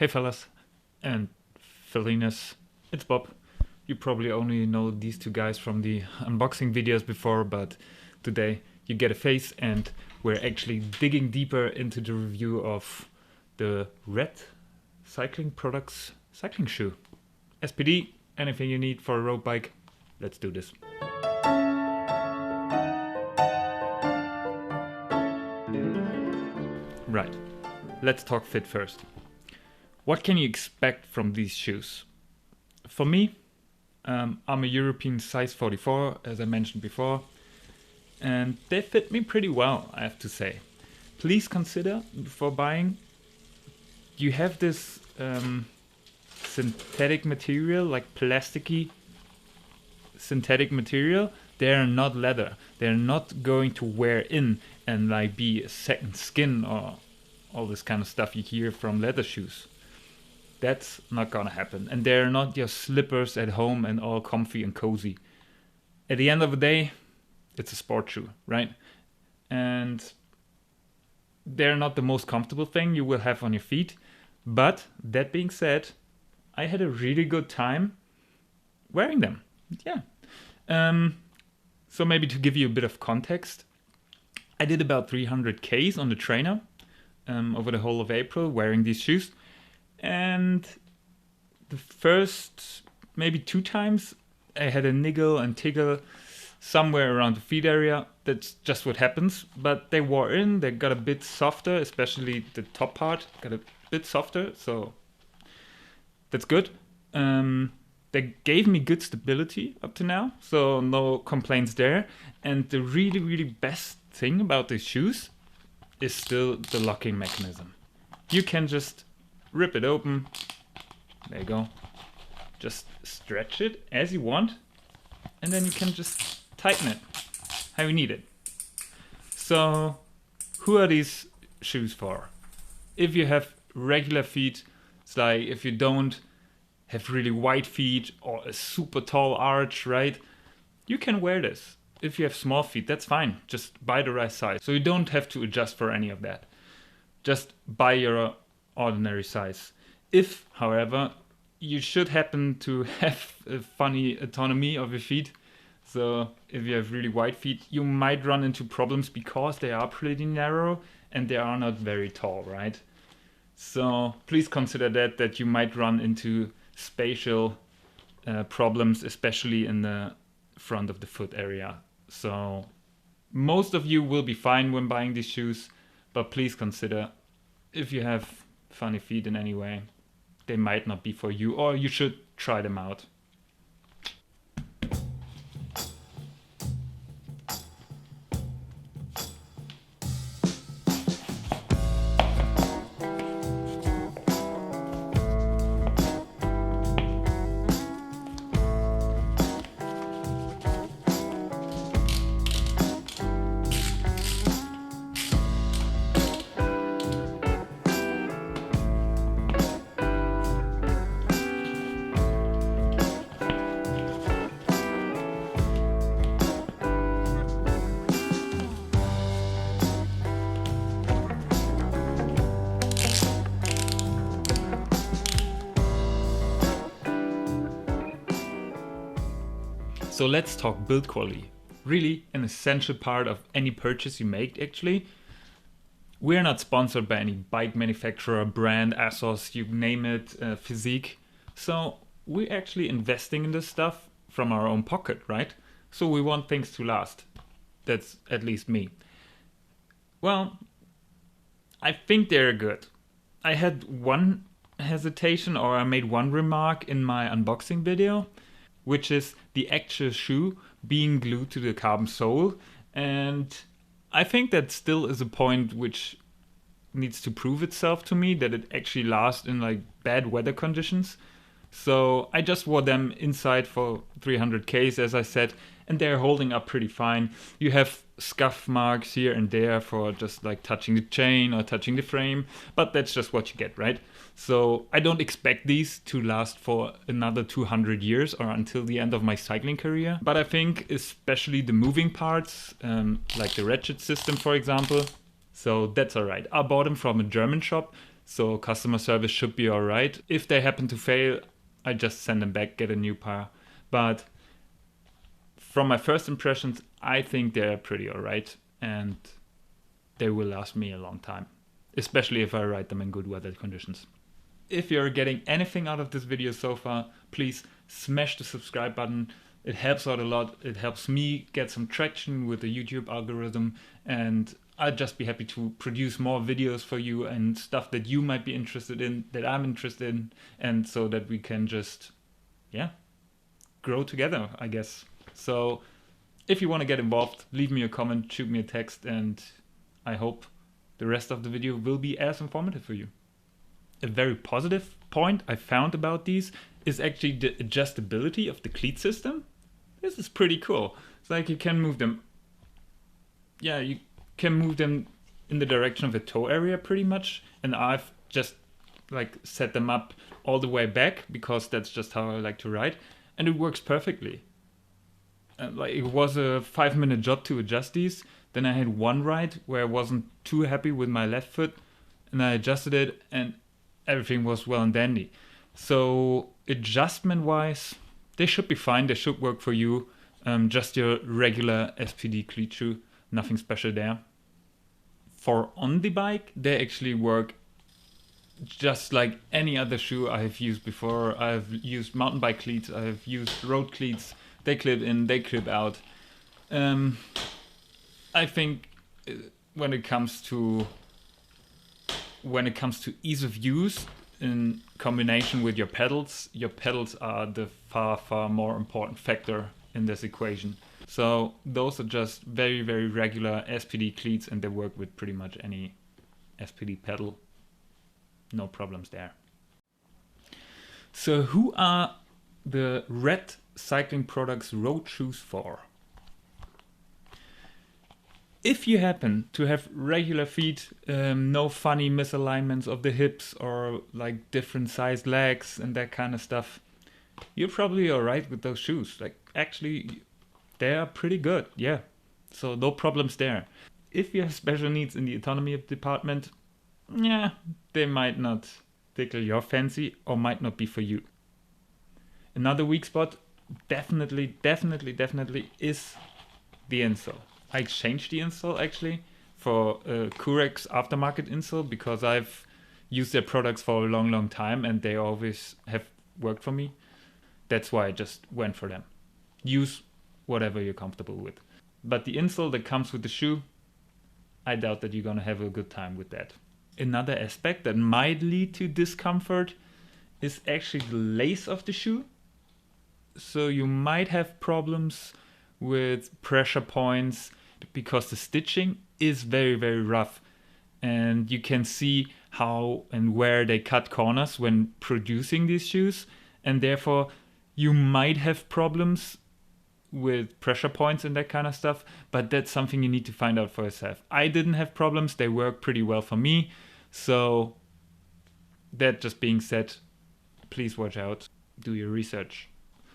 Hey fellas and Felinas, it's Bob. You probably only know these two guys from the unboxing videos before, but today you get a face and we're actually digging deeper into the review of the worht cycling products cycling shoe. SPD, anything you need for a road bike, let's do this. Right, let's talk fit first. What can you expect from these shoes? For me, I'm a European size 44, as I mentioned before, and they fit me pretty well, I have to say. Please consider, before buying, you have this synthetic material, like plasticky synthetic material. They're not leather. They're not going to wear in and like be a second skin or all this kind of stuff you hear from leather shoes. That's not gonna happen. And they're not your slippers at home and all comfy and cozy. At the end of the day, it's a sport shoe, right? And they're not the most comfortable thing you will have on your feet. But that being said, I had a really good time wearing them. Yeah. So maybe to give you a bit of context, I did about 300 Ks on the trainer over the whole of April wearing these shoes. And the first maybe 2 times I had a niggle and tiggle somewhere around the feet area. That's just what happens. But they wore in, they got a bit softer, especially the top part got a bit softer. So that's good. They gave me good stability up to now, so no complaints there. And the really, really best thing about these shoes is still the locking mechanism. You can just rip it open, there you go, just stretch it as you want, and then you can just tighten it how you need it. So who are these shoes for? If you have regular feet, it's like if you don't have really wide feet or a super tall arch, right? You can wear this. If you have small feet, that's fine. Just buy the right size. So you don't have to adjust for any of that. Just buy your ordinary size. If, however, you should happen to have a funny autonomy of your feet, so if you have really wide feet, you might run into problems because they are pretty narrow and they are not very tall, right? So please consider that you might run into spatial problems, especially in the front of the foot area. So most of you will be fine when buying these shoes, but please consider if you have funny feet in any way, they might not be for you, or you should try them out. So let's talk build quality. Really an essential part of any purchase you make, actually. We're not sponsored by any bike manufacturer, brand, ASOS, you name it, Physique. So we're actually investing in this stuff from our own pocket, right? So we want things to last. That's at least me. Well, I think they're good. I had one hesitation, or I made one remark in my unboxing video, which is the actual shoe being glued to the carbon sole. And I think that still is a point which needs to prove itself to me, that it actually lasts in like bad weather conditions. So I just wore them inside for 300 Ks, as I said, and they're holding up pretty fine. You have scuff marks here and there for just like touching the chain or touching the frame, but that's just what you get, right? So I don't expect these to last for another 200 years or until the end of my cycling career. But I think especially the moving parts, like the ratchet system, for example, so that's all right. I bought them from a German shop, So customer service should be all right. If they happen to fail, I just send them back, get a new pair. But from my first impressions, I think they're pretty all right, and they will last me a long time, especially if I ride them in good weather conditions. If you're getting anything out of this video so far, please smash the subscribe button. It helps out a lot. It helps me get some traction with the YouTube algorithm, and I'd just be happy to produce more videos for you and stuff that you might be interested in, that I'm interested in, and so that we can just, grow together, I guess. So if you want to get involved, leave me a comment, shoot me a text, and I hope the rest of the video will be as informative for you. A very positive point I found about these is actually the adjustability of the cleat system. This is pretty cool. It's like you can move them. Yeah, you can move them in the direction of the toe area pretty much. And I've just like set them up all the way back because that's just how I like to ride. And it works perfectly. And like it was a 5-minute job to adjust these. Then I had one ride where I wasn't too happy with my left foot, and I adjusted it and everything was well and dandy. So adjustment wise, they should be fine. They should work for you. Just your regular SPD cleat shoe, nothing special there. For on the bike, they actually work just like any other shoe I have used before. I've used mountain bike cleats, I've used road cleats. They clip in, they clip out. I think when it comes to ease of use in combination with your pedals are the far more important factor in this equation. So those are just very, very regular SPD cleats, and they work with pretty much any SPD pedal. No problems there. So who are the Red Cycling Products road shoes for? If you happen to have regular feet, no funny misalignments of the hips or like different sized legs and that kind of stuff, you're probably alright with those shoes. Like actually, they are pretty good, yeah. So no problems there. If you have special needs in the autonomy department, they might not tickle your fancy or might not be for you. Another weak spot, definitely is the insole. I exchanged the insole actually for a Curex aftermarket insole because I've used their products for a long time and they always have worked for me. That's why I just went for them. Use whatever you're comfortable with. But the insole that comes with the shoe, I doubt that you're gonna have a good time with that. Another aspect that might lead to discomfort is actually the lace of the shoe. So you might have problems with pressure points because the stitching is very, very rough, and you can see how and where they cut corners when producing these shoes, and therefore you might have problems with pressure points and that kind of stuff, but that's something you need to find out for yourself. I didn't have problems. They work pretty well for me. So that just being said, please watch out, do your research.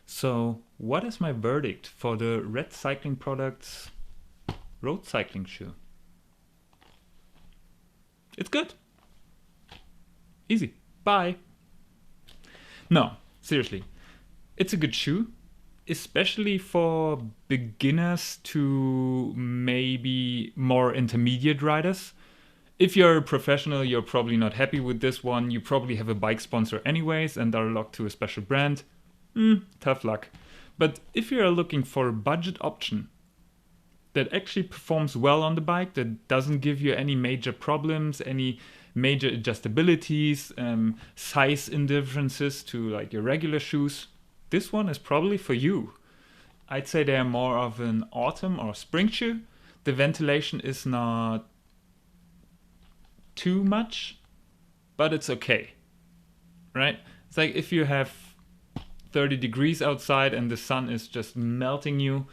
So what is my verdict for the Red Cycling Products road cycling shoe? It's good. Easy. Bye. No, seriously. It's a good shoe, especially for beginners to maybe more intermediate riders. If you're a professional, you're probably not happy with this one. You probably have a bike sponsor anyways and are locked to a special brand. Tough luck. But if you're looking for a budget option that actually performs well on the bike, that doesn't give you any major problems, any major adjustabilities, size indifferences to like your regular shoes, this one is probably for you. I'd say they're more of an autumn or spring shoe. The ventilation is not too much, but it's okay, right? It's like if you have 30 degrees outside and the sun is just melting you,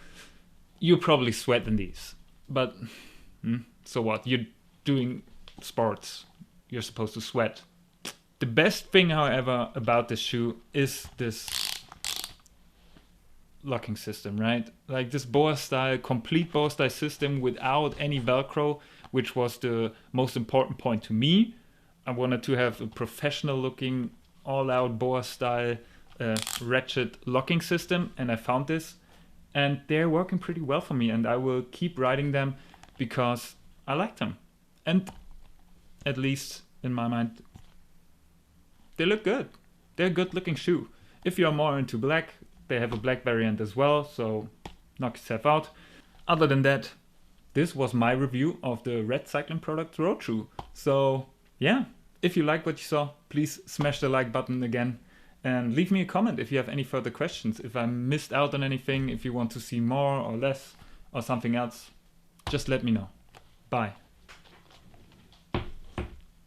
you probably sweat in these. But so what? You're doing sports. You're supposed to sweat. The best thing, however, about this shoe is this locking system, right? Like this boa style, complete boa style system without any Velcro, which was the most important point to me. I wanted to have a professional looking, all out Boa style ratchet locking system, and I found this, and they're working pretty well for me, and I will keep riding them because I like them. And at least in my mind, they look good. They're a good looking shoe. If you're more into black, they have a black variant as well, so knock yourself out. Other than that, this was my review of the Red Cycling Products road shoe. So yeah, if you like what you saw, please smash the like button again and leave me a comment if you have any further questions. If I missed out on anything, if you want to see more or less or something else, just let me know. Bye.